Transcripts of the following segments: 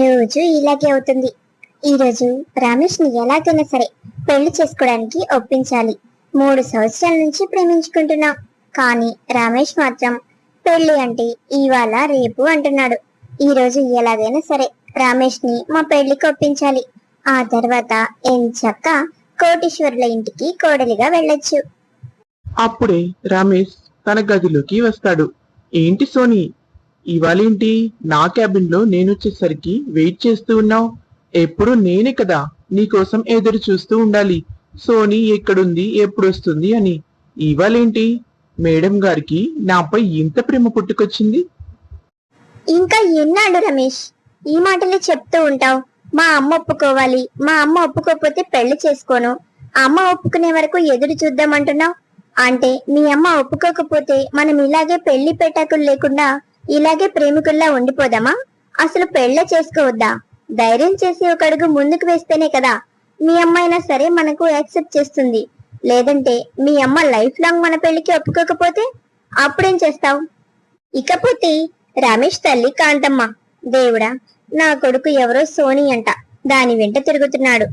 రోజు ఇలాగే అవుతుంది. ఈరోజు రమేష్ ని ఎలాగైనా సరే పెళ్లి చేసుకోవడానికి ఒప్పించాలి. 3 సంవత్సరాల నుంచి ప్రేమించుకుంటున్నాం, కానీ రమేష్ మాత్రం పెళ్లి అంటే ఇవాళ రేపు అంటున్నాడు. ఈ రోజు ఎలాగైనా సరే రమేష్ ని మా పెళ్లికి ఒప్పించాలి. ఆ తర్వాత ఎంచక్క కోటీశ్వరుల ఇంటికి కోడలిగా వెళ్ళొచ్చు. అప్పుడే రమేష్ తన గదిలోకి వస్తాడు. ఏంటి సోనీ, ఇవాళేంటి నా క్యాబిన్ లో నేనొచ్చేసరికి వెయిట్ చేస్తూ ఉన్నావు? ఎప్పుడు నేనే కదా నీకోసం ఎదురు చూస్తూ ఉండాలి, సోనీ ఎక్కడుంది ఎప్పుడు వస్తుంది అని. ఇవాళేంటి మేడం గారికి నాపై ఇంత ప్రేమ పుట్టుకొచ్చింది? ఇంకా ఎన్నాళ్ళు రమేష్ ఈ మాటలు చెప్తూ ఉంటావు? మా అమ్మ ఒప్పుకోవాలి, మా అమ్మ ఒప్పుకోకపోతే పెళ్లి చేసుకోను, అమ్మ ఒప్పుకునే వరకు ఎదురు చూద్దామంటున్నావు. అంటే మీ అమ్మ ఒప్పుకోకపోతే మనం ఇలాగే పెళ్లి పెట్టాకులు లేకుండా ఇలాగే ప్రేమికుల్లా ఉండిపోదామా? అసలు పెళ్లి చేసుకోవద్దా? ధైర్యం చేసి ఒక అడుగు ముందుకు వేస్తేనే కదా మీ అమ్మ అయినా సరే మనకు యాక్సెప్ట్ చేస్తుంది. లేదంటే మీ అమ్మ లైఫ్ లాంగ్ మన పెళ్లికి ఒప్పుకోకపోతే అప్పుడేం చేస్తావు? ఇకపోతే రమేష్ తల్లి కాంతమ్మ, దేవుడా నా కొడుకు ఎవరో సోనీ అంట, దాని వెంట తిరుగుతున్నాడు.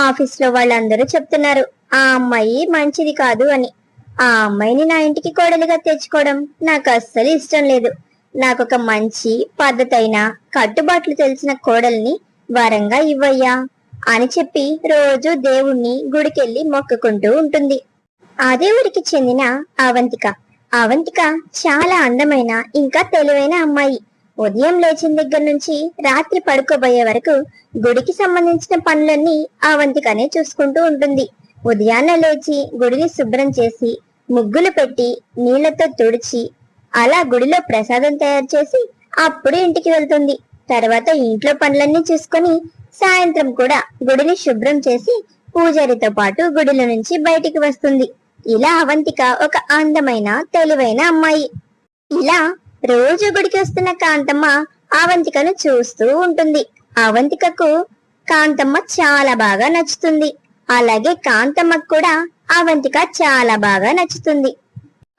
ఆఫీస్ లో వాళ్ళందరూ చెప్తున్నారు ఆ అమ్మాయి మంచిది కాదు అని. ఆ అమ్మాయిని నా ఇంటికి కోడలిగా తెచ్చుకోవడం నాకు అస్సలు ఇష్టం లేదు. నాకొక మంచి పద్ధతైన కట్టుబాట్లు తెలిసిన కోడల్ని వరంగా ఇవ్వయ్యా అని చెప్పి రోజు దేవుణ్ణి గుడికెళ్లి మొక్కుకుంటూ ఉంటుంది. అదే ఊరికి చెందిన అవంతిక. అవంతిక చాలా అందమైన ఇంకా తెలివైన అమ్మాయి. ఉదయం లేచిన దగ్గర నుంచి రాత్రి పడుకోబోయే వరకు గుడికి సంబంధించిన పనులన్నీ అవంతికనే చూసుకుంటూ ఉంటుంది. ఉదయాన్నే లేచి గుడిని శుభ్రం చేసి ముగ్గులు పెట్టి నీళ్లతో తుడిచి అలా గుడిలో ప్రసాదం తయారు చేసి అప్పుడు ఇంటికి వెళ్తుంది. తర్వాత ఇంట్లో పనులన్నీ చూసుకొని సాయంత్రం కూడా గుడిని శుభ్రం చేసి పూజారితో పాటు గుడిలో నుంచి బయటికి వస్తుంది. ఇలా అవంతిక ఒక అందమైన తెలివైన అమ్మాయి. ఇలా రోజు గుడికి వస్తున్న కాంతమ్మ అవంతికను చూస్తూ ఉంటుంది. అవంతికకు కాంతమ్మ చాలా బాగా నచ్చుతుంది. అలాగే కాంతమ్మకు కూడా అవంతిక చాలా బాగా నచ్చుతుంది.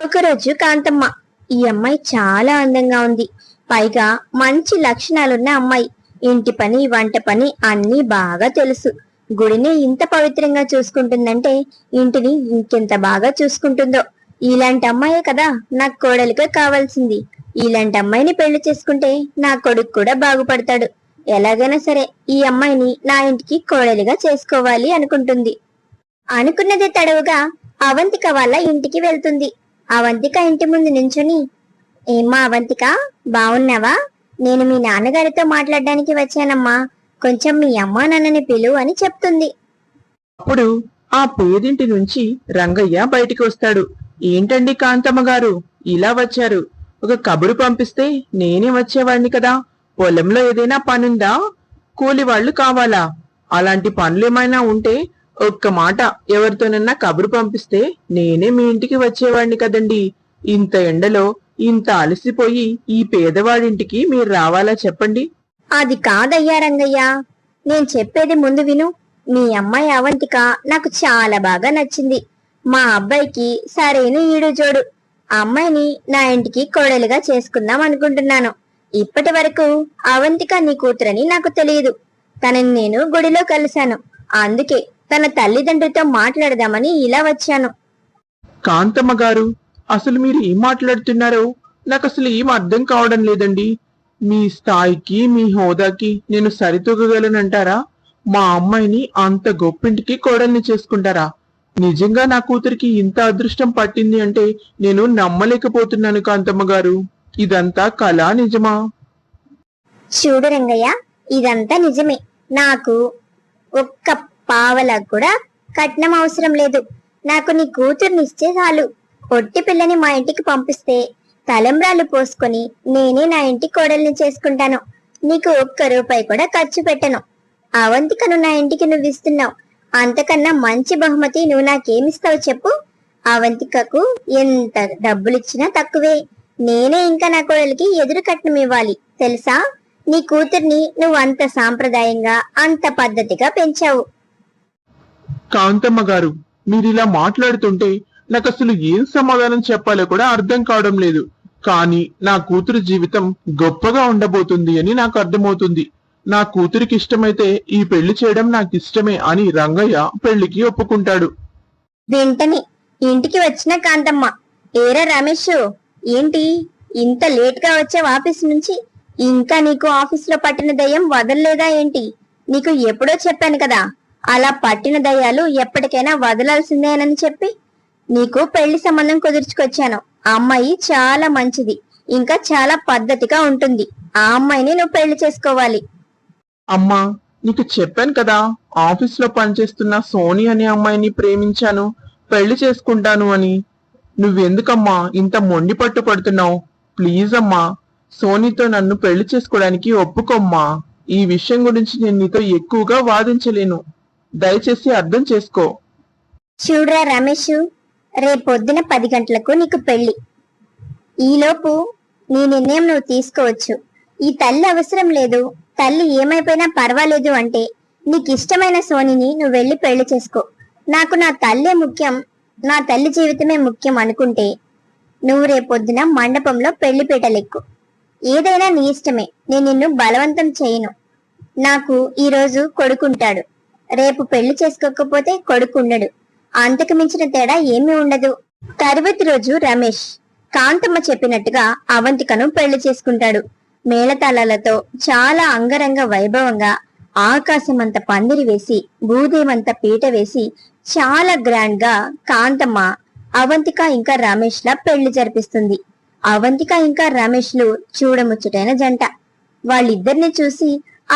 ఒకరోజు కాంతమ్మ, ఈ అమ్మాయి చాలా అందంగా ఉంది, పైగా మంచి లక్షణాలున్న అమ్మాయి, ఇంటి పని వంట పని అన్నీ బాగా తెలుసు, గుడిని ఇంత పవిత్రంగా చూసుకుంటుందంటే ఇంటిని ఇంకెంత బాగా చూసుకుంటుందో. ఇలాంటి అమ్మాయే కదా నాకు కోడలిగా కావాల్సింది. ఇలాంటి అమ్మాయిని పెళ్లి చేసుకుంటే నా కొడుకు కూడా బాగుపడతాడు. ఎలాగైనా సరే ఈ అమ్మాయిని నా ఇంటికి కోడలిగా చేసుకోవాలి అనుకుంటుంది. అనుకున్నదే తడవుగా అవంతిక వాళ్ళ ఇంటికి వెళ్తుంది. అవంతిక ఇంటి ముందు నించుని, ఏమ్మా అవంతిక, బాగున్నావా? నేను మీ నాన్నగారితో మాట్లాడడానికి వచ్చానమ్మా, కొంచెం మీ అమ్మా నాన్నని పిలువు అని చెప్తుంది. అప్పుడు ఆ పేదింటి నుంచి రంగయ్య బయటికి వస్తాడు. ఏంటండి కాంతమ్మ గారు ఇలా వచ్చారు? ఒక కబురు పంపిస్తే నేనే వచ్చేవాడిని కదా. పొలంలో ఏదైనా పనుందా? కూలి వాళ్ళు కావాలా? అలాంటి పనులేమైనా ఉంటే ఒక్క మాట ఎవరితోనన్నా కబురు పంపిస్తే నేనే మీ ఇంటికి వచ్చేవాడిని కదండి. ఇంత ఎండలో ఇంత అలసిపోయి ఈ పేదవాడింటికి మీరు రావాలా చెప్పండి? అది కాదయ్యా రంగయ్య, నేను చెప్పేది ముందు విను. మీ అమ్మాయి అవంతిక నాకు చాలా బాగా నచ్చింది. మా అబ్బాయికి సరైన ఈడు జోడు. ఆ అమ్మాయిని నా ఇంటికి కోడలిగా చేసుకుందాం అనుకుంటున్నాను. ఇప్పటి వరకు అవంతిక నీ కూతురని నాకు తెలియదు. తనని నేను గుడిలో కలిశాను, అందుకే తన తల్లిదండ్రులతో మాట్లాడదామని ఇలా వచ్చాను. కాంతమ్మ గారు, అసలు మీరు ఏం మాట్లాడుతున్నారో నాకు అసలు ఏం అర్థం కావడం లేదండి. మీ స్థాయికి మీ హోదాకి నేను సరితూగగలనంటారా? మా అమ్మాయిని అంత గొప్పింటికి కోడల్ని చేసుకుంటారా? నిజంగా నా కూతురికి ఇంత అదృష్టం పట్టింది అంటే నేను నమ్మలేకపోతున్నాను కాంతమ్మ గారు. ఇదంతా కళా నిజమా? చూడు రంగయ్య, ఇదంతా నిజమే. నాకు ఒక్క పావలా కూడా కట్నం అవసరం లేదు. నాకు నీ కూతుర్నిస్తే చాలు. ఒట్టి పిల్లని మా ఇంటికి పంపిస్తే తలంబ్రాలు పోసుకొని నేనే నా ఇంటి కోడల్ని చేసుకుంటాను. నీకు ఒక్క రూపాయి కూడా ఖర్చు పెట్టను. అవంతికను నా ఇంటికి నువ్వు ఇస్తున్నావు, అంతకన్నా మంచి బహుమతి నువ్వు నాకేమిస్తావు చెప్పు? అవంతికకు ఎంత డబ్బులిచ్చినా తక్కువే. నేనే ఇంకా నా కోడలికి ఎదురు కట్నం ఇవ్వాలి తెలుసా? నీ కూతుర్ని నువ్వు అంత సాంప్రదాయంగా అంత పద్ధతిగా పెంచావు. కాంతమ్మ గారు, మీరిలా మాట్లాడుతుంటే నాకు అసలు ఏం సమాధానం చెప్పాలో కూడా అర్థం కావడం లేదు. కానీ నా కూతురు జీవితం గొప్పగా ఉండబోతుంది అని నాకు అర్థమవుతుంది. నా కూతురికి ఇష్టమైతే ఈ పెళ్లి చేయడం నాకు ఇష్టమే అని రంగయ్య పెళ్లికి ఒప్పుకుంటాడు. వెంటనే ఇంటికి వచ్చిన కాంతమ్మ, ఏరా రమేష్, ఏంటి ఇంత లేట్ గా వచ్చావు ఆఫీస్ నుంచి? ఇంకా నీకు ఆఫీస్ లో పట్టిన దయ్యం వదలలేదా ఏంటి? నీకు ఎప్పుడో చెప్పాను కదా, అలా పట్టిన దయ్యాలు ఎప్పటికైనా వదలాల్సిందేనని చెప్పి. నీకు పెళ్లి సంబంధం కుదుర్చుకొచ్చాను. ఆ అమ్మాయి చాలా మంచిది, ఇంకా చాలా పద్ధతిగా ఉంటుంది. ఆ అమ్మాయిని నువ్వు పెళ్లి చేసుకోవాలి. అమ్మా, నీకు చెప్పాను కదా, ఆఫీస్ లో పనిచేస్తున్న సోని అనే అమ్మాయిని ప్రేమించాను, పెళ్లి చేసుకుంటాను అని. నువ్వెందుకమ్మా ఇంత మొండి పట్టు పడుతున్నావు? ప్లీజ్ అమ్మా, సోనీతో నన్ను పెళ్లి చేసుకోవడానికి ఒప్పుకోమ్మా. ఈ విషయం గురించి నేను నీతో ఎక్కువగా వాదించలేను. దయచేసి అర్థం చేసుకో. చూడరా రమేష్, రేపొద్దున 10 గంటలకు నీకు పెళ్లి. ఈలోపు నీ నిర్ణయం నువ్వు తీసుకోవచ్చు. ఈ తల్లి అవసరం లేదు, తల్లి ఏమైపోయినా పర్వాలేదు అంటే నీకు ఇష్టమైన సోనిని నువ్వు వెళ్ళి పెళ్లి చేసుకో. నాకు నా తల్లే ముఖ్యం, నా తల్లి జీవితమే ముఖ్యం అనుకుంటే నువ్వు రేపొద్దున మండపంలో పెళ్లి పీటలెక్కు. ఏదైనా నీ ఇష్టమే, నేను నిన్ను బలవంతం చేయను. నాకు ఈ రోజు కొడుకుంటాడు, రేపు పెళ్లి చేసుకోకపోతే కొడుకుండడు. అంతకు మించిన తేడా ఏమీ ఉండదు. తరువాతి రోజు రమేష్ కాంతమ్మ చెప్పినట్టుగా అవంతికను పెళ్లి చేసుకుంటాడు. మేళతాళాలతో చాలా అంగరంగ వైభవంగా ఆకాశమంత పందిరి వేసి, భూదేవంత పీట వేసి చాలా గ్రాండ్ గా కాంతమ్మ అవంతిక ఇంకా రమేష్ ల పెళ్లి జరిపిస్తుంది. అవంతిక ఇంకా రమేష్లు చూడముచ్చటైన జంట. వాళ్ళిద్దరిని చూసి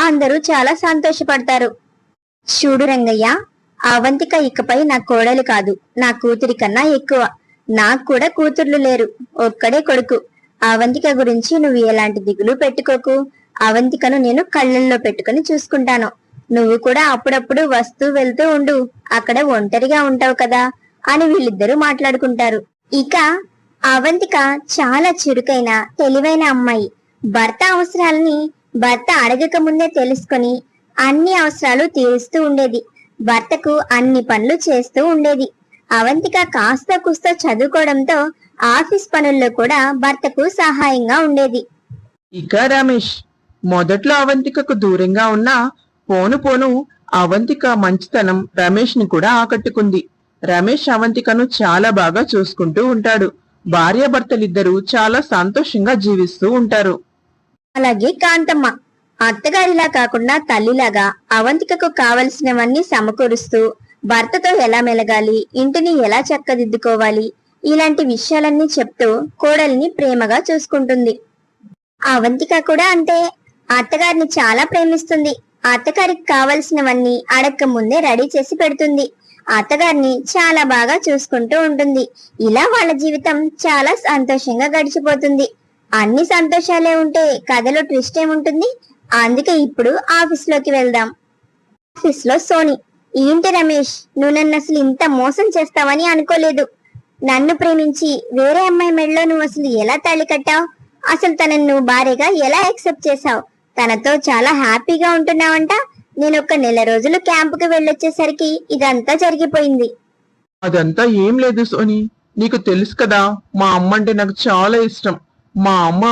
అందరూ చాలా సంతోషపడతారు. చూడు రంగయ్య, అవంతిక ఇకపై నా కోడలు కాదు, నా కూతురి కన్నా ఎక్కువ. నాకు కూడా కూతుర్లు లేరు, ఒక్కడే కొడుకు. అవంతిక గురించి నువ్వు ఎలాంటి దిగులు పెట్టుకోకు. అవంతికను నేను కళ్ళల్లో పెట్టుకుని చూసుకుంటాను. నువ్వు కూడా అప్పుడప్పుడు వస్తూ వెళ్తూ ఉండు, అక్కడ ఒంటరిగా ఉంటావు కదా అని వీళ్ళిద్దరూ మాట్లాడుకుంటారు. ఇక అవంతిక చాలా చురుకైన తెలివైన అమ్మాయి. భర్త అవసరాలని భర్త అడగక ముందే తెలుసుకొని అన్ని అవసరాలు తీరుస్తూ ఉండేది. భర్తకు అన్ని పనులు చేస్తూ ఉండేది. అవంతిక కాస్త కుస్త చదువుకోవడంతో ఆఫీస్ పనుల్లో కూడా భర్తకు సహాయంగా ఉండేది. ఇక రమేష్ మొదట్లో అవంతికకు దూరంగా ఉన్నా పోను పోను అవంతిక మంచితనం రమేష్ ని కూడా ఆకట్టుకుంది. రమేష్ అవంతికను చాలా బాగా చూసుకుంటూ ఉంటాడు. భార్యాభర్తలిద్దరూ చాలా సంతోషంగా జీవిస్తూ ఉంటారు. అలాగే కాంతమ్మ అత్తగారిలా కాకుండా తల్లిలాగా అవంతికకు కావలసినవన్నీ సమకూరుస్తూ భర్తతో ఎలా మెలగాలి, ఇంటిని ఎలా చక్కదిద్దుకోవాలి, ఇలాంటి విషయాలన్నీ చెప్తూ కోడలిని ప్రేమగా చూసుకుంటుంది. అవంతిక కూడా అంతే, అత్తగారిని చాలా ప్రేమిస్తుంది. అత్తగారికి కావలసినవన్నీ అడక్క ముందే రెడీ చేసి పెడుతుంది. అత్తగారిని చాలా బాగా చూసుకుంటూ ఉంటుంది. ఇలా వాళ్ళ జీవితం చాలా సంతోషంగా గడిచిపోతుంది. అన్ని సంతోషాలే ఉంటే కథలో ట్విస్ట్ ఏముంటుంది? అందుకే ఇప్పుడు ఆఫీస్ లోకి వెళ్దాం. ఆఫీస్ లో సోని, ఏంటి రమేష్, నువ్వు నన్ను అసలు ఇంత మోసం చేస్తావని అనుకోలేదు. నన్ను ప్రేమించి వేరే అమ్మాయి మెడలో నువ్వు అసలు ఎలా తాళి కట్టావు? అసలు తనను నువ్వు భార్యగా ఎలా యాక్సెప్ట్ చేశావు? తనతో చాలా హ్యాపీగా ఉంటున్నావంట. నేను ఒక 1 నెల రోజులు క్యాంపుకి వెళ్ళొచ్చేసరికి ఇదంతా జరిగిపోయింది. అదంతా ఏం లేదు సోని, నీకు తెలుసు కదా, మా అమ్మ అంటే నాకు చాలా ఇష్టం. మా అమ్మ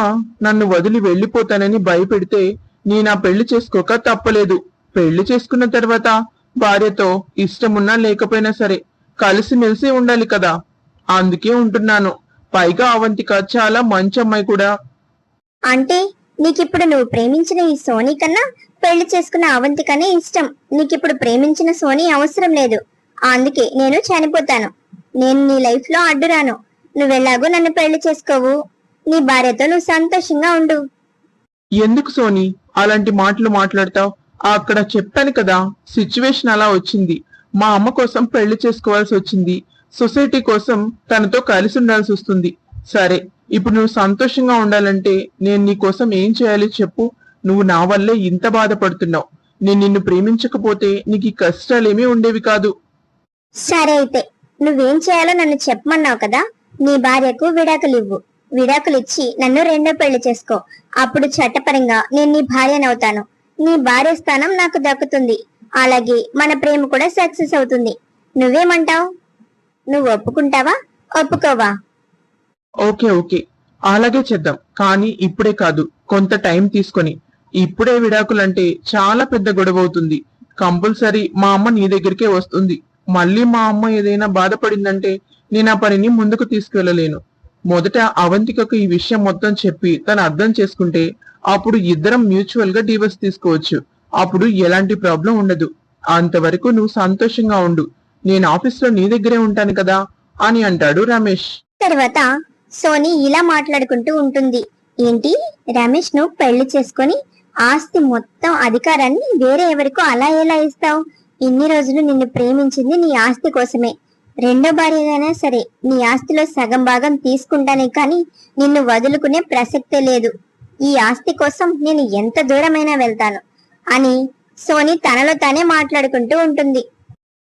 నన్ను వదిలి వెళ్లిపోతానని భయపెడితే నేను ఆ పెళ్లి చేసుకోక తప్పలేదు. పెళ్లి చేసుకున్న తర్వాత భార్యతో ఇష్టమున్నా లేకపోయినా సరే కలిసిమెలిసి ఉండాలి కదా, అందుకే ఉంటున్నాను. పైగా అవంతిక చాలా మంచి అమ్మాయి కూడా. అంటే నీకిప్పుడు నువ్వు ప్రేమించిన ఈ సోనీ కన్నా పెళ్లి చేసుకున్న అవంతికనే ఇష్టం. నీకిప్పుడు ప్రేమించిన సోనీ అవసరం లేదు. అందుకే నేను చనిపోతాను. నేను నీ లైఫ్ లో అడ్డురాను. నువ్వెలాగో నన్ను పెళ్లి చేసుకోవు. నీ భార్యతో నువ్వు సంతోషంగా ఉండు. ఎందుకు సోని అలాంటి మాటలు మాట్లాడతావు? అక్కడ చెప్పాను కదా, సిచ్యువేషన్ అలా వచ్చింది. మా అమ్మ కోసం పెళ్లి చేసుకోవాల్సి వచ్చింది. సొసైటీ కోసం తనతో కలిసి ఉండాల్సి వస్తుంది. సరే, ఇప్పుడు నువ్వు సంతోషంగా ఉండాలంటే నేను నీ కోసం ఏం చేయాలి చెప్పు? నువ్వు నా వల్లే ఇంత బాధపడుతున్నావు. నేను నిన్ను ప్రేమించకపోతే నీకు ఈ కష్టాలేమీ ఉండేవి కాదు. సరే అయితే నువ్వేం చేయాలో నన్ను చెప్పమన్నావు కదా. నీ భార్యకు విడాకులు ఇవ్వు. విడాకులిచ్చి నన్ను రెండో పెళ్లి చేసుకో. అప్పుడు చట్టపరంగా నేను నీ భార్యనవుతాను. నీ భార్య స్థానం నాకు దక్కుతుంది. అలాగే మన ప్రేమ కూడా సక్సెస్ అవుతుంది. నువ్వేమంటావు? నువ్వు ఒప్పుకుంటావా, ఒప్పుకోవా? ఓకే ఓకే, అలాగే చేద్దాం. కానీ ఇప్పుడే కాదు, కొంత టైం తీసుకొని. ఇప్పుడే విడాకులంటే చాలా పెద్ద గొడవ అవుతుంది. కంపల్సరీ మా అమ్మ నీ దగ్గరికే వస్తుంది. మళ్ళీ మా అమ్మ ఏదైనా బాధపడిందంటే నేను ఆ పనిని ముందుకు తీసుకెళ్లలేను. మొదట అవంతికకు ఈ విషయం మొత్తం చెప్పి తను అర్థం చేసుకుంటే అప్పుడు ఇద్దరం మ్యూచువల్ గా డివోర్స్ తీసుకోవచ్చు. అప్పుడు ఎలాంటి ప్రాబ్లం ఉండదు. అంతవరకు నువ్వు సంతోషంగా ఉండు. నేను ఆఫీస్లో నీ దగ్గరే ఉంటాను కదా అని అంటాడు రమేష్. తర్వాత సోని ఇలా మాట్లాడుకుంటూ ఉంటుంది. ఏంటి, రమేష్ నువ్వు పెళ్లి చేసుకొని ఆస్తి మొత్తం అధికారాన్ని వేరే ఎవరికో అలా ఎలా ఇస్తావు? ఇన్ని రోజులు నిన్ను ప్రేమించింది నీ ఆస్తి కోసమే. రెండో భార్యగానే సరే నీ ఆస్తిలో సగం భాగం తీసుకుంటానే కానీ నిన్ను వదులుకునే ప్రసక్తే లేదు. ఈ ఆస్తి కోసం నేను ఎంత దూరమైనా వెళ్తాను అని సోని తనలో తానే మాట్లాడుకుంటూ ఉంటుంది.